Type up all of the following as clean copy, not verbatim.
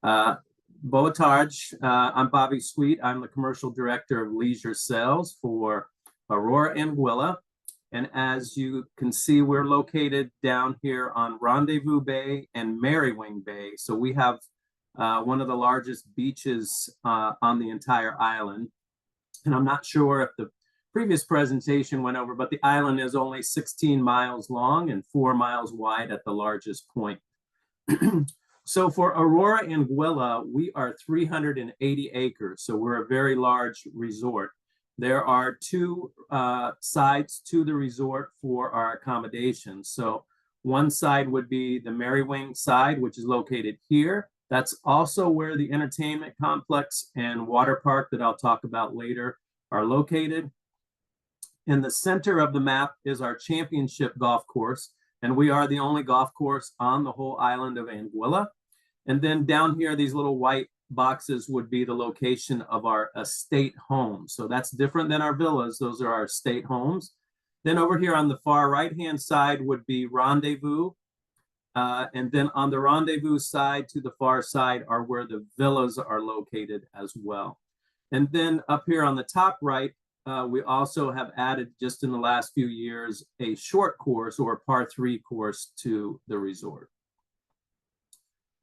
Uh, Boa tarde. I'm Bobby Sweet. I'm the commercial director of leisure sales for Aurora Anguilla. And as you can see, we're located down here on Rendezvous Bay and Merriwing Bay. So we have one of the largest beaches on the entire island. And I'm not sure if the previous presentation went over, but the island is only 16 miles long and 4 miles wide at the largest point. So for Aurora Anguilla, we are 380 acres. So we're a very large resort. There are two sides to the resort for our accommodations. So one side would be the Merriwing side, which is located here. That's also where the entertainment complex and water park that I'll talk about later are located. In the center of the map is our championship golf course, and we are the only golf course on the whole island of Anguilla. And then down here, these little white boxes would be the location of our estate homes. So that's different than our villas. Those are our estate homes. Then over here on the far right-hand side would be Rendezvous. And then on the Rendezvous side to the far side are where the villas are located as well. And then up here on the top right, we also have added just in the last few years a short course or a par 3 course to the resort.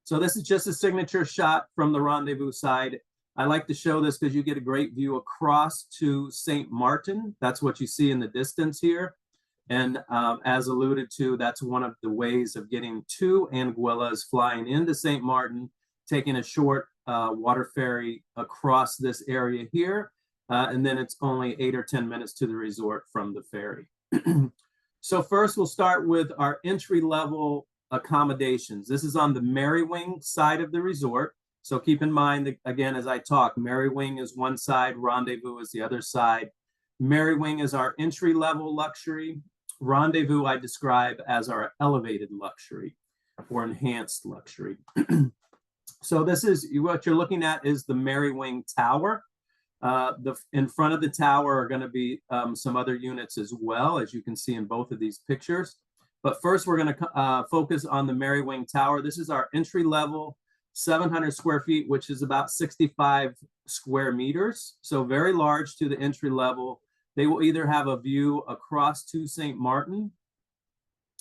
So this is just a signature shot from the Rendezvous side. I like to show this because you get a great view across to St. Martin. That's what you see in the distance here. And as alluded to, that's one of the ways of getting to Anguilla is flying into St. Martin, taking a short water ferry across this area here. And then it's only 8 or 10 minutes to the resort from the ferry. So first we'll start with our entry-level accommodations. This is on the Merriwing side of the resort. So keep in mind that, again, as I talk, Merriwing is one side, Rendezvous is the other side. Merriwing is our entry-level luxury. Rendezvous I describe as our elevated luxury or enhanced luxury. So this is what you're looking at is the Merriwing Tower. In front of the tower are going to be some other units as well, as you can see in both of these pictures. But first, we're going to focus on the Merriwing Tower. This is our entry level, 700 square feet, which is about 65 square meters. So very large to the entry level. They will either have a view across to St. Martin.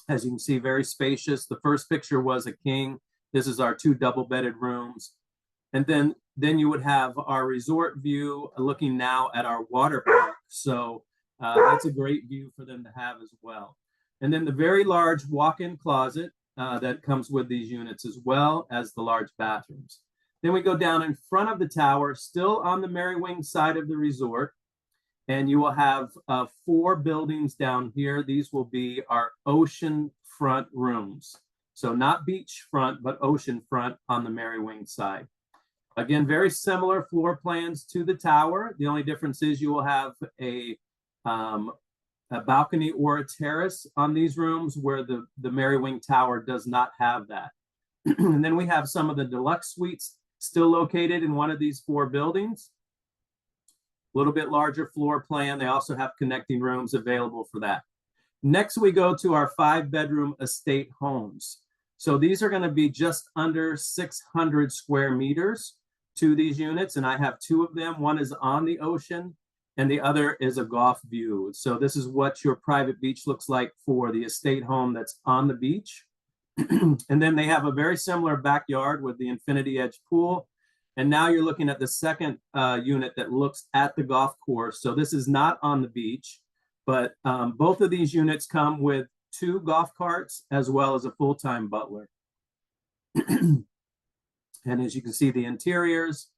As you can see, very spacious. The first picture was a king. This is our 2 double-bedded rooms. And then you would have our resort view looking now at our water park. So that's a great view for them to have as well. And then the very large walk-in closet that comes with these units, as well as the large bathrooms. Then we go down in front of the tower, still on the Merriwing side of the resort, and you will have 4 buildings down here. These will be our ocean front rooms. So not beach front, but ocean front on the Merriwing side. Again, very similar floor plans to the tower. The only difference is you will have a balcony or a terrace on these rooms where the Merriwing Tower does not have that. And then we have some of the deluxe suites still located in one of these 4 buildings. A little bit larger floor plan. They also have connecting rooms available for that. Next, we go to our 5-bedroom estate homes. So these are going to be just under 600 square meters to these units, and I have 2 of them. One is on the ocean, and the other is a golf view. So this is what your private beach looks like for the estate home that's on the beach. And then they have a very similar backyard with the infinity edge pool. And now you're looking at the second unit that looks at the golf course. So this is not on the beach, but both of these units come with 2 golf carts as well as a full-time butler. And as you can see, the interiors.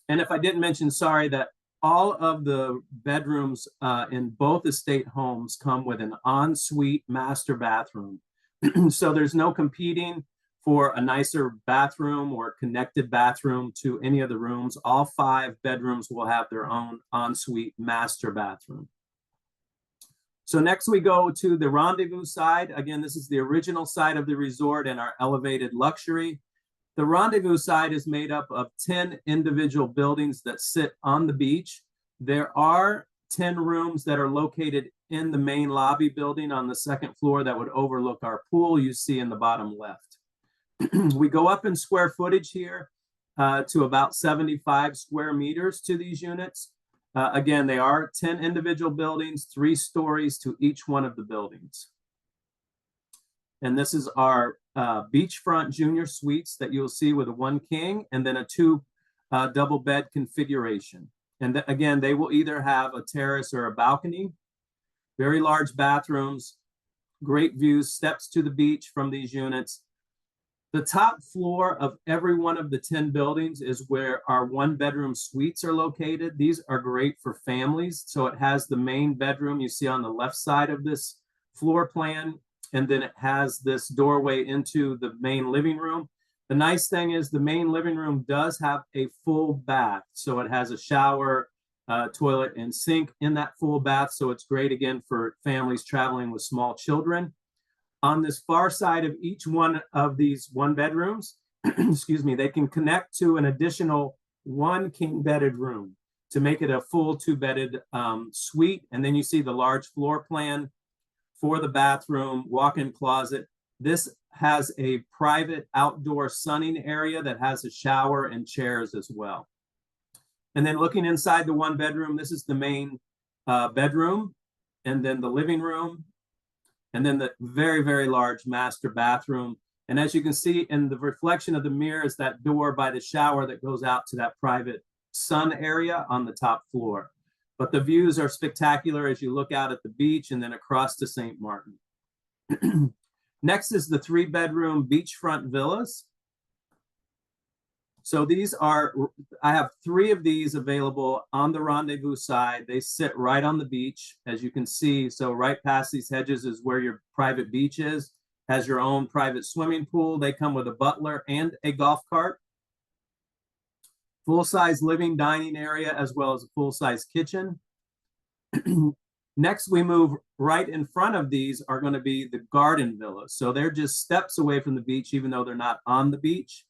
And if I didn't mention, sorry, that all of the bedrooms in both estate homes come with an ensuite master bathroom. So there's no competing for a nicer bathroom or connected bathroom to any of the rooms. All 5 bedrooms will have their own ensuite master bathroom. So next we go to the Rendezvous side. Again, this is the original side of the resort and our elevated luxury. The Rendezvous side is made up of 10 individual buildings that sit on the beach. There are 10 rooms that are located in the main lobby building on the 2nd floor that would overlook our pool you see in the bottom left. We go up in square footage here to about 75 square meters to these units. Again, they are 10 individual buildings, 3 stories to each one of the buildings. And this is our beachfront junior suites that you'll see with a 1 king and then a 2 double bed configuration. And again, they will either have a terrace or a balcony, very large bathrooms, great views, steps to the beach from these units. The top floor of every one of the 10 buildings is where our 1-bedroom suites are located. These are great for families. So it has the main bedroom you see on the left side of this floor plan, and then it has this doorway into the main living room. The nice thing is the main living room does have a full bath. So it has a shower, toilet, and sink in that full bath. So it's great again for families traveling with small children. On this far side of each one of these 1-bedrooms, excuse me, they can connect to an additional 1 king-bedded room to make it a full 2-bedded suite. And then you see the large floor plan for the bathroom, walk-in closet. This has a private outdoor sunning area that has a shower and chairs as well. And then looking inside the 1-bedroom, this is the main bedroom, and then the living room, and then the very, very large master bathroom. And as you can see in the reflection of the mirror is that door by the shower that goes out to that private sun area on the top floor. But the views are spectacular as you look out at the beach and then across to St. Martin. Next is the 3-bedroom beachfront villas. So these are, I have 3 of these available on the Rendezvous side. They sit right on the beach, as you can see. So right past these hedges is where your private beach is, has your own private swimming pool. They come with a butler and a golf cart. Full-size living dining area, as well as a full-size kitchen. Next, we move right in front of these are going to be the garden villas. So they're just steps away from the beach, even though they're not on the beach.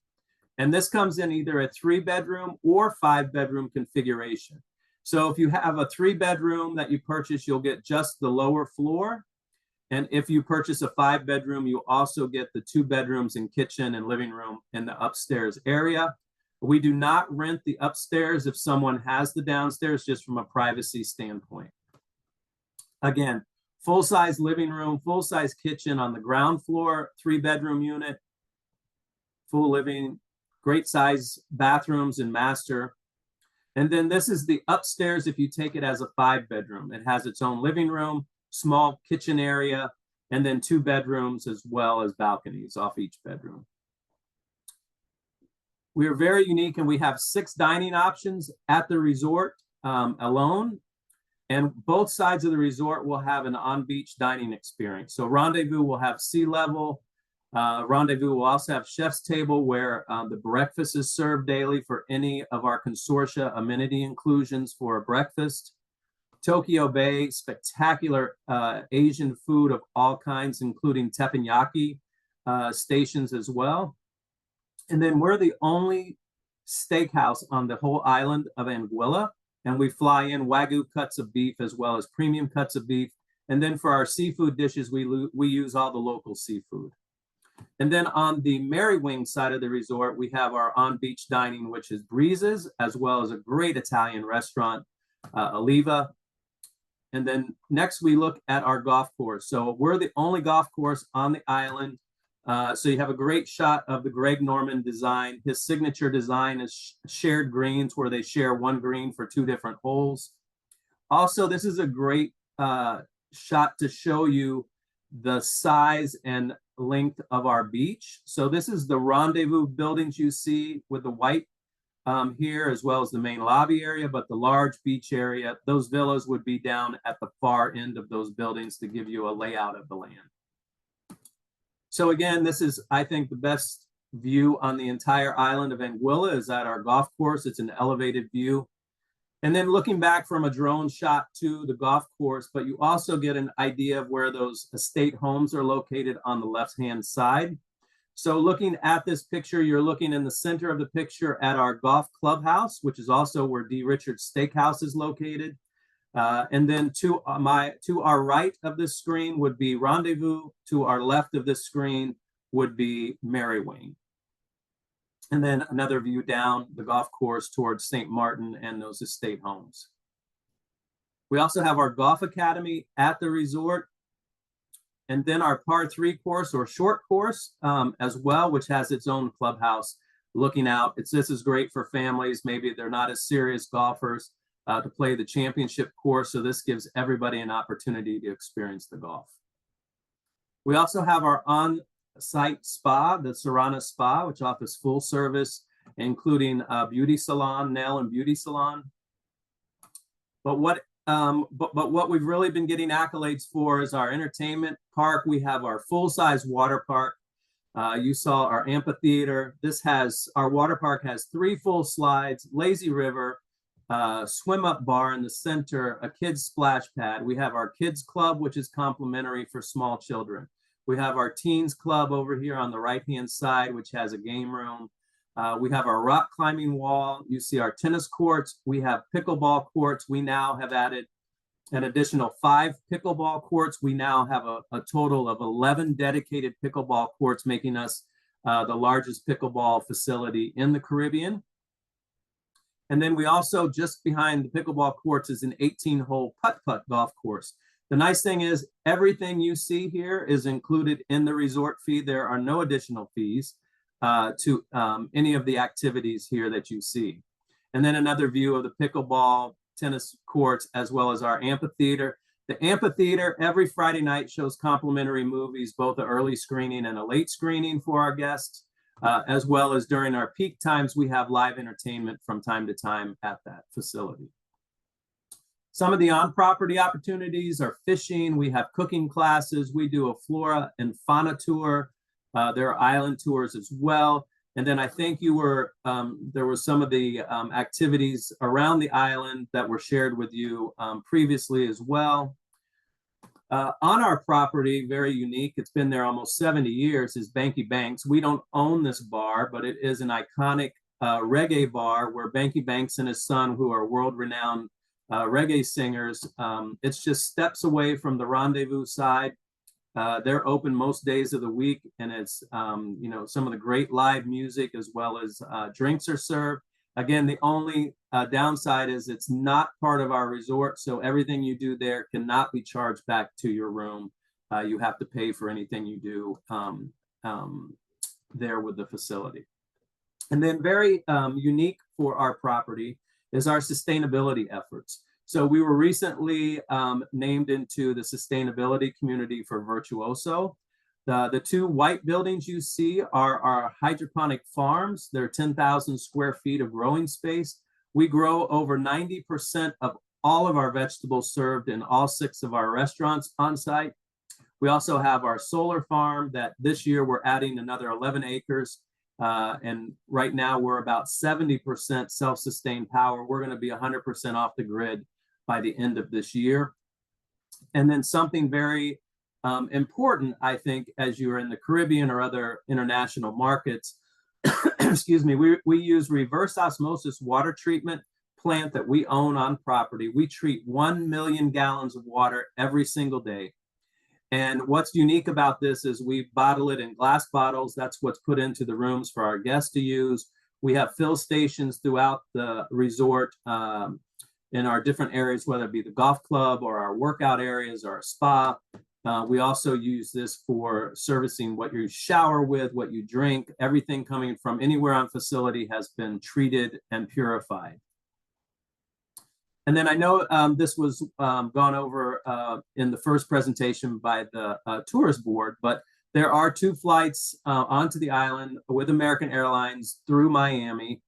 And this comes in either a 3-bedroom or 5-bedroom configuration. So if you have a 3-bedroom that you purchase, you'll get just the lower floor. And if you purchase a 5-bedroom, you also get the 2 bedrooms and kitchen and living room in the upstairs area. We do not rent the upstairs if someone has the downstairs, just from a privacy standpoint. Again, full-size living room, full-size kitchen on the ground floor, 3-bedroom unit, full living, great size bathrooms and master. And then this is the upstairs if you take it as a 5-bedroom. It has its own living room, small kitchen area, and then 2 bedrooms as well as balconies off each bedroom. We are very unique, and we have 6 dining options at the resort alone. And both sides of the resort will have an on-beach dining experience. So Rendezvous will have sea level. Rendezvous will also have chef's table where the breakfast is served daily for any of our consortia amenity inclusions for a breakfast. Tokyo Bay, spectacular Asian food of all kinds, including teppanyaki stations as well. And then we're the only steakhouse on the whole island of Anguilla, and we fly in Wagyu cuts of beef as well as premium cuts of beef. And then for our seafood dishes, we use all the local seafood. And then on the Merry Wing side of the resort, we have our on-beach dining, which is Breezes, as well as a great Italian restaurant, Oliva. And then next we look at our golf course. So we're the only golf course on the island. So you have a great shot of the Greg Norman design. His signature design is shared greens, where they share 1 green for 2 different holes. Also, this is a great shot to show you the size and length of our beach. So this is the Rendezvous buildings you see with the white here, as well as the main lobby area, but the large beach area, those villas would be down at the far end of those buildings to give you a layout of the land. So again, this is, I think, the best view on the entire island of Anguilla is at our golf course. It's an elevated view. And then looking back from a drone shot to the golf course, but you also get an idea of where those estate homes are located on the left-hand side. So looking at this picture, you're looking in the center of the picture at our golf clubhouse, which is also where D. Richards Steakhouse is located. And then to our right of this screen would be Rendezvous. To our left of this screen would be Merriwayne. And then another view down the golf course towards St. Martin and those estate homes. We also have our golf academy at the resort, and then our par 3 course or short course as well, which has its own clubhouse looking out. This is great for families. Maybe they're not as serious golfers to play the championship course. So this gives everybody an opportunity to experience the golf. We also have our on-site spa, the Serrana Spa, which offers full service, including a beauty salon, nail and beauty salon. But what we've really been getting accolades for is our entertainment park. We have our full-size water park. You saw our amphitheater. Our water park has 3 full slides, lazy river, swim-up bar in the center, a kids splash pad. We have our kids club, which is complimentary for small children. We have our teens club over here on the right-hand side, which has a game room. We have our rock climbing wall. You see our tennis courts. We have pickleball courts. We now have added an additional 5 pickleball courts. We now have a total of 11 dedicated pickleball courts, making us the largest pickleball facility in the Caribbean. And then we also, just behind the pickleball courts, is an 18-hole putt-putt golf course. The nice thing is everything you see here is included in the resort fee. There are no additional fees to any of the activities here that you see. And then another view of the pickleball, tennis courts, as well as our amphitheater. The amphitheater every Friday night shows complimentary movies, both an early screening and a late screening for our guests, as well as during our peak times, we have live entertainment from time to time at that facility. Some of the on-property opportunities are fishing. We have cooking classes. We do a flora and fauna tour. There are island tours as well. And then I think there were some of the activities around the island that were shared with you previously as well. On our property, very unique, it's been there almost 70 years, is Banky Banks. We don't own this bar, but it is an iconic reggae bar where Banky Banks and his son, who are world-renowned reggae singers, it's just steps away from the Rendezvous side. They're open most days of the week, and it's some of the great live music as well as drinks are served. Again, the only downside is it's not part of our resort, so everything you do there cannot be charged back to your room. You have to pay for anything you do there with the facility. And then very unique for our property is our sustainability efforts. So we were recently named into the sustainability community for Virtuoso. The 2 white buildings you see are our hydroponic farms. They're 10,000 square feet of growing space. We grow over 90% of all of our vegetables served in all 6 of our restaurants on site. We also have our solar farm that this year we're adding another 11 acres. And right now we're about 70% self-sustained power. We're going to be 100% off the grid by the end of this year. And then something very important, I think, as you're in the Caribbean or other international markets, excuse me, we use reverse osmosis water treatment plant that we own on property. We treat 1 million gallons of water every single day. And what's unique about this is we bottle it in glass bottles. That's what's put into the rooms for our guests to use. We have fill stations throughout the resort in our different areas, whether it be the golf club or our workout areas or our spa. We also use this for servicing what you shower with, what you drink. Everything coming from anywhere on facility has been treated and purified. And then I know this was gone over in the first presentation by the tourist board, but there are 2 flights onto the island with American Airlines through Miami.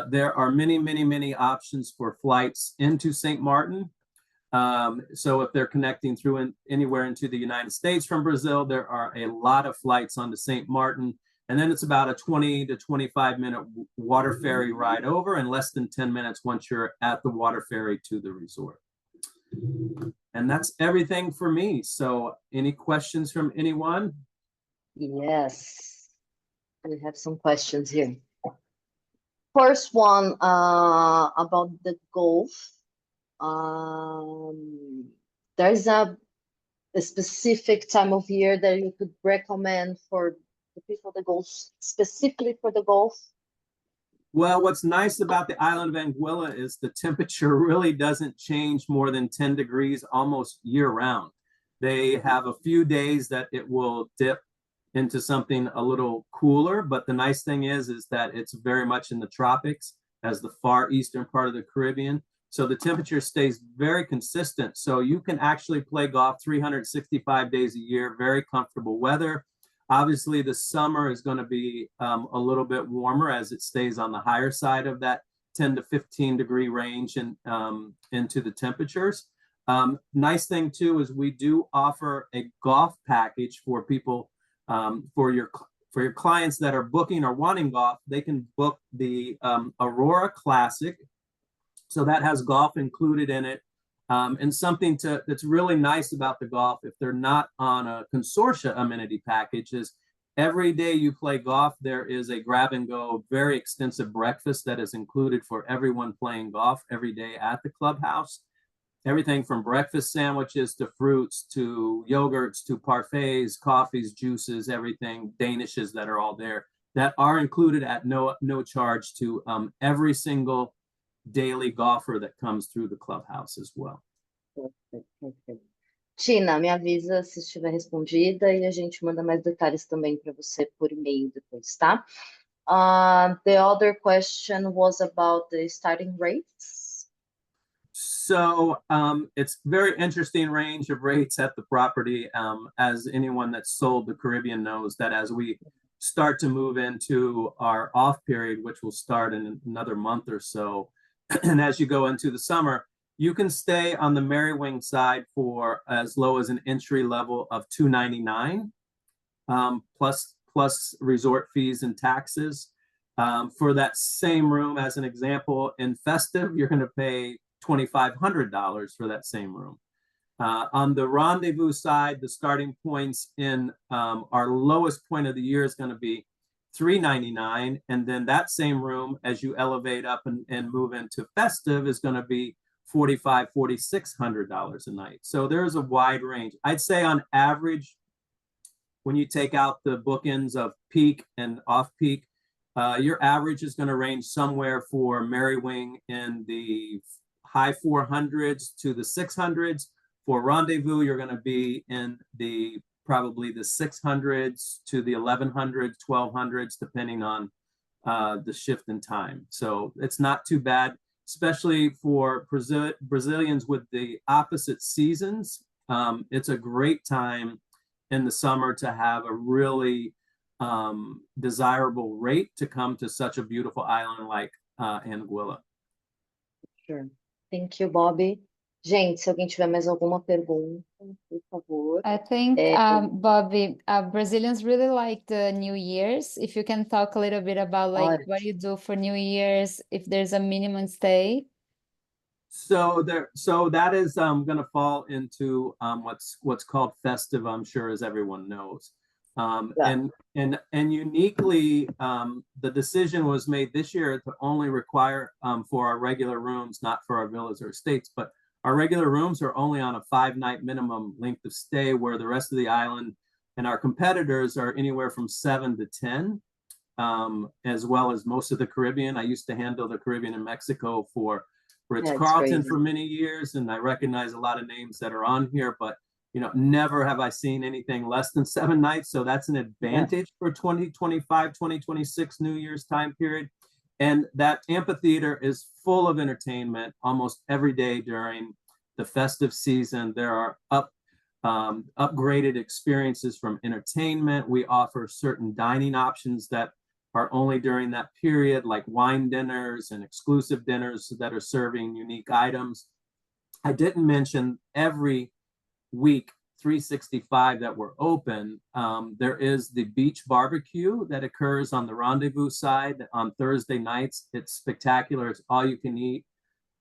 There are many, many, many options for flights into St. Martin. So if they're connecting through anywhere into the United States from Brazil, there are a lot of flights onto St. Martin. And then it's about a 20 to 25-minute water ferry ride over, and less than 10 minutes once you're at the water ferry to the resort. And that's everything for me. So any questions from anyone? Yes, we have some questions here. First one about the golf. There's a specific time of year that you could recommend for the people that go specifically for the golf? Well, what's nice about the island of Anguilla is the temperature really doesn't change more than 10 degrees almost year round. They have a few days that it will dip into something a little cooler, but the nice thing is that it's very much in the tropics as the far eastern part of the Caribbean. So the temperature stays very consistent. So you can actually play golf 365 days a year, very comfortable weather. Obviously, the summer is going to be a little bit warmer as it stays on the higher side of that 10 to 15 degree range and into the temperatures. Nice thing too is we do offer a golf package for people, for your clients that are booking or wanting golf. They can book the Aurora Classic, so that has golf included in it. And something that's really nice about the golf, if they're not on a consortia amenity package, is every day you play golf, there is a grab and go, very extensive breakfast that is included for everyone playing golf every day at the clubhouse. Everything from breakfast sandwiches to fruits to yogurts to parfaits, coffees, juices, everything, danishes that are all there that are included at no charge to every single daily golfer that comes through the clubhouse as well. Perfect, perfect. Tina, me avisa se estiver respondida e a gente manda mais detalhes também para você por e-mail depois, tá? The other question was about the starting rates. So it's very interesting range of rates at the property. As anyone that's sold the Caribbean knows, that as we start to move into our off period, which will start in another month or so, and as you go into the summer, you can stay on the Mary Wing side for as low as an entry level of $299, plus resort fees and taxes. For that same room, as an example, in Festive, you're going to pay $2,500 for that same room. On the Rendezvous side, the starting points in our lowest point of the year is going to be $399, and then that same room, as you elevate up and move into Festive, is going to be $4,500, $4,600 a night. So there's a wide range. I'd say on average, when you take out the bookends of peak and off peak, your average is going to range somewhere for Mary Wing in the high 400s to the 600s. For Rendezvous, you're going to be in probably the 600s to the 1100s, 1200s, depending on the shift in time. So it's not too bad, especially for Brazilians with the opposite seasons. It's a great time in the summer to have a really desirable rate to come to such a beautiful island like Anguilla. Sure. Thank you, Bobby. Gente, se alguém tiver mais alguma pergunta, por favor. I think, Bobby, Brazilians really like the New Year's. If you can talk a little bit about like what you do for New Year's, if there's a minimum stay. So that is going to fall into what's called Festive, I'm sure, as everyone knows. And uniquely, the decision was made this year to only require for our regular rooms, not for our villas or estates, but our regular rooms are only on a 5-night minimum length of stay, where the rest of the island and our competitors are anywhere from 7 to 10, as well as most of the Caribbean. I used to handle the Caribbean and Mexico for Ritz-Carlton for many years, and I recognize a lot of names that are on here, but never have I seen anything less than 7 nights. So that's an advantage for 2025, 2026 New Year's time period. And that amphitheater is full of entertainment almost every day during the festive season. There are upgraded experiences from entertainment. We offer certain dining options that are only during that period, like wine dinners and exclusive dinners that are serving unique items. I didn't mention every week 365 that we're open, there is the beach barbecue that occurs on the Rendezvous side on Thursday nights. It's spectacular. It's all you can eat,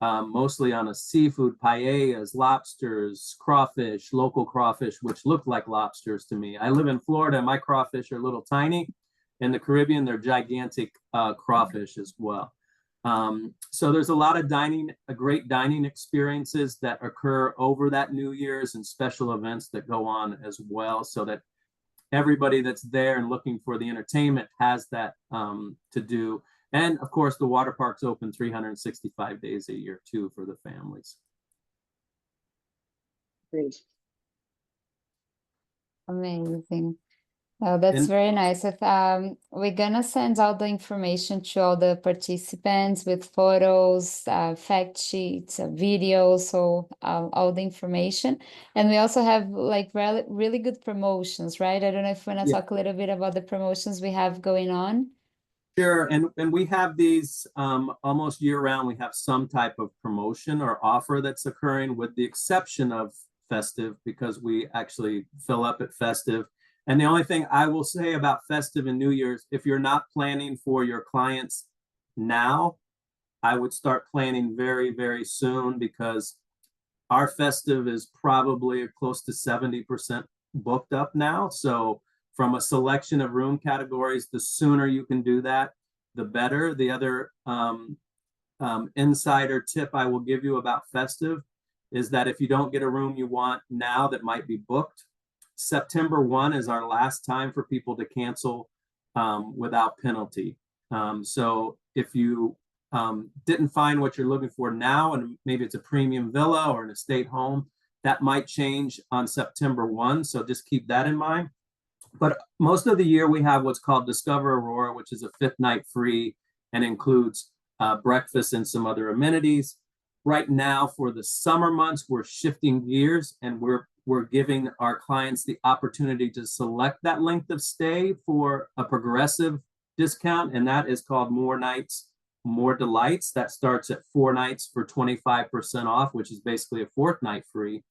mostly on a seafood, paellas, lobsters, crawfish, local crawfish, which look like lobsters to me. I live in Florida. My crawfish are a little tiny. In the Caribbean, they're gigantic crawfish as well. So there's a lot of great dining experiences that occur over that New Year's, and special events that go on as well, so that everybody that's there and looking for the entertainment has that to do. And of course, the water park's open 365 days a year too for the families. Great. Amazing. Oh, that's And- very nice. We're gonna send out the information to all the participants with photos, fact sheets, videos, so all the information. And we also have like really good promotions, right? I don't know if you want to talk a little bit about the promotions we have going on. Sure, and we have these almost year round. We have some type of promotion or offer that's occurring, with the exception of festive, because we actually fill up at festive. And the only thing I will say about festive and New Year's, if you're not planning for your clients now, I would start planning very, very soon, because our festive is probably close to 70% booked up now. So from a selection of room categories, the sooner you can do that, the better. The other insider tip I will give you about festive is that if you don't get a room you want now that might be booked, September 1 is our last time for people to cancel without penalty. So if you didn't find what you're looking for now, and maybe it's a premium villa or an estate home, that might change on September 1. So just keep that in mind. But most of the year we have what's called Discover Aurora, which is a 5th night free and includes breakfast and some other amenities. Right now for the summer months, we're shifting gears, and we're giving our clients the opportunity to select that length of stay for a progressive discount, and that is called More Nights, More Delights. That starts at 4 nights for 25% off, which is basically a 4th night free.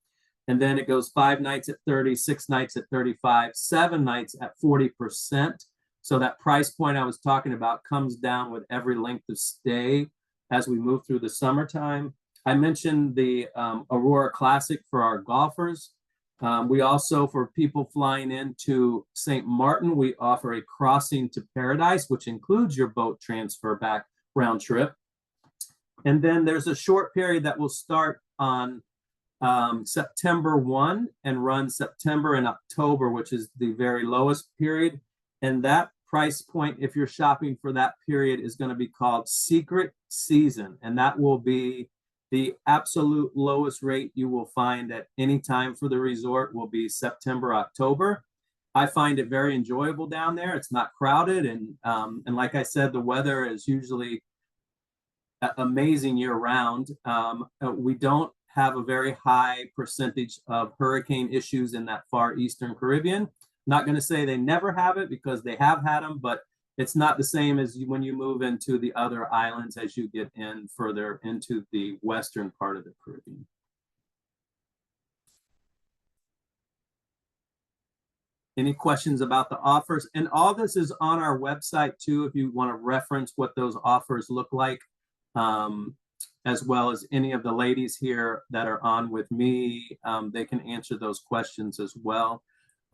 And then it goes 5 nights at 30, 6 nights at 35, 7 nights at 40%. So that price point I was talking about comes down with every length of stay as we move through the summertime. I mentioned the Aurora Classic for our golfers. We also, for people flying into St. Martin, we offer a crossing to paradise, which includes your boat transfer back round trip. And then there's a short period that will start on September 1 and run September and October, which is the very lowest period. And that price point, if you're shopping for that period, is going to be called Secret Season. And that will be the absolute lowest rate you will find at any time for the resort, will be September, October. I find it very enjoyable down there. It's not crowded. And like I said, the weather is usually amazing year round. We don't have a very high percentage of hurricane issues in that far Eastern Caribbean. Not going to say they never have it, because they have had them, but it's not the same as when you move into the other islands as you get in further into the western part of the Caribbean. Any questions about the offers? And all this is on our website too, if you want to reference what those offers look like, as well as any of the ladies here that are on with me. They can answer those questions as well.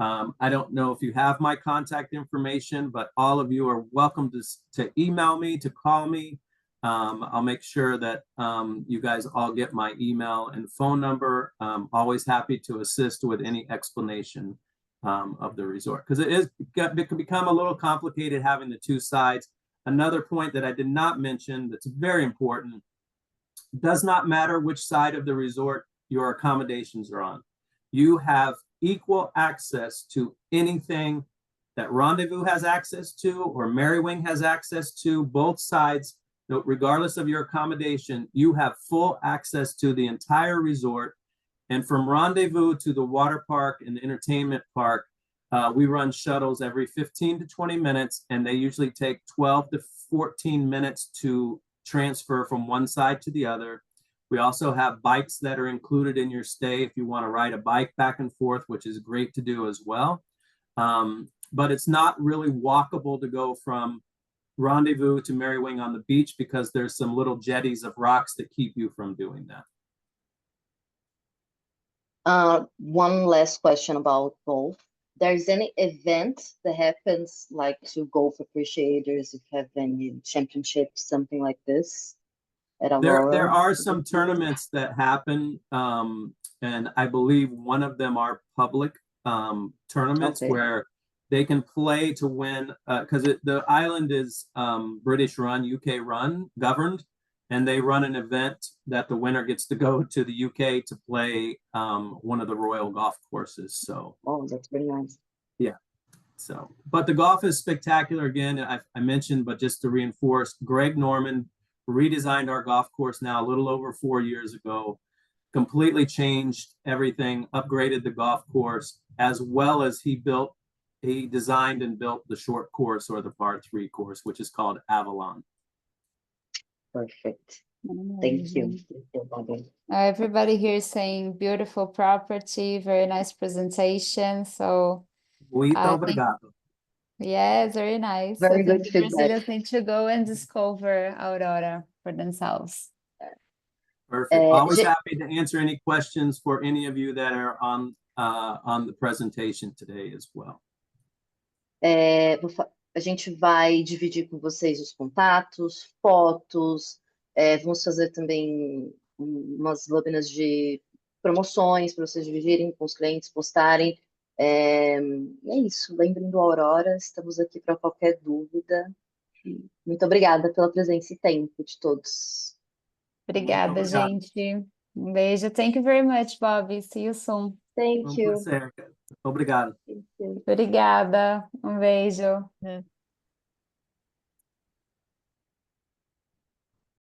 I don't know if you have my contact information, but all of you are welcome to email me, to call me. I'll make sure that you guys all get my email and phone number. Always happy to assist with any explanation of the resort, because it can become a little complicated having the two sides. Another point that I did not mention that's very important: does not matter which side of the resort your accommodations are on. You have equal access to anything that Rendezvous has access to or Merrywing has access to. Both sides, regardless of your accommodation, you have full access to the entire resort. And from Rendezvous to the water park and the entertainment park, we run shuttles every 15 to 20 minutes, and they usually take 12 to 14 minutes to transfer from one side to the other. We also have bikes that are included in your stay if you want to ride a bike back and forth, which is great to do as well. But it's not really walkable to go from Rendezvous to Merrywing on the beach, because there's some little jetties of rocks that keep you from doing that. One last question about golf. There's any event that happens like to golf appreciators, if you have any championships, something like this? There are some tournaments that happen, and I believe one of them are public tournaments where they can play to win, because the island is British run, UK run, governed, and they run an event that the winner gets to go to the UK to play one of the royal golf courses. So, Oh, that's very nice. yeah. So, but the golf is spectacular. Again, I mentioned, but just to reinforce, Greg Norman redesigned our golf course now a little over 4 years ago, completely changed everything, upgraded the golf course, as well as he designed and built the short course, or the par 3 course, which is called Avalon. Perfect. Thank you. Amazing. Thank you, Bobby. Everybody here is saying beautiful property, very nice presentation. So Muito I think, obrigado. yes, very nice. Very I think good the feedback. Brazilians need to go and discover Aurora for themselves. Perfect. Always Ge- happy to answer any questions for any of you that are on the presentation today as well. A gente vai dividir com vocês os contatos, fotos, vamos fazer também umas lâminas de promoções para vocês dividirem com os clientes, postarem. É isso, lembrem do Aurora, estamos aqui para qualquer dúvida. Muito obrigada pela presença e tempo de todos. Obrigada, obrigado. gente. Um beijo. Thank you very much, Bobby. See you soon. Thank you. Prazer. Obrigado. Thank you. Obrigada. Um beijo.